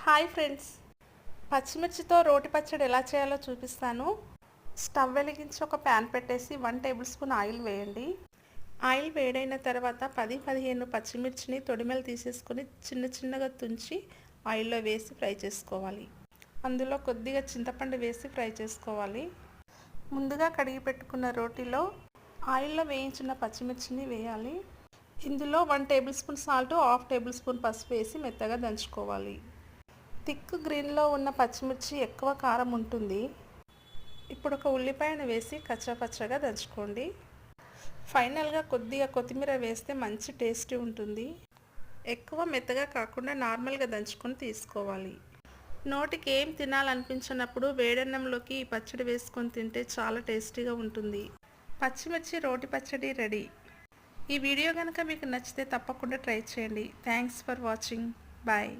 Hi friends, పచ్చిమిర్చితో రోటి పచ్చడి ఎలా చేయాలో చూపిస్తాను. స్టవ్ వెలిగించి ఒక ప్యాన్ పెట్టేసి 1 టేబుల్ స్పూన్ ఆయిల్ వేయండి. ఆయిల్ వేడైన తర్వాత 10-15 పచ్చిమిర్చిని తొడిమెలు తీసేసుకొని చిన్నగా తుంచి ఆయిల్లో వేసి ఫ్రై చేసుకోవాలి. అందులో కొద్దిగా చింతపండు వేసి ఫ్రై చేసుకోవాలి. ముందుగా కడిగి పెట్టుకున్న రోటిలో ఆయిల్లో వేయించిన పచ్చిమిర్చిని వేయాలి. ఇందులో 1 table spoon salt, 1/2 table spoon పసుపు వేసి మెత్తగా దంచుకోవాలి. థిక్ గ్రీన్లో ఉన్న పచ్చిమిర్చి ఎక్కువ కారం ఉంటుంది. ఇప్పుడు ఒక ఉల్లిపాయను వేసి కచ్చాపచ్చాగా దంచుకోండి. ఫైనల్గా కొద్దిగా కొత్తిమీర వేస్తే మంచి టేస్టీ ఉంటుంది. ఎక్కువ మెత్తగా కాకుండా నార్మల్గా దంచుకొని తీసుకోవాలి. నోటికి ఏం తినాలనిపించినప్పుడు వేడన్నంలోకి ఈ పచ్చడి వేసుకొని తింటే చాలా టేస్టీగా ఉంటుంది. పచ్చిమిర్చి రోటి పచ్చడి రెడీ. ఈ వీడియో కనుక మీకు నచ్చితే తప్పకుండా ట్రై చేయండి. Thanks for watching. బాయ్.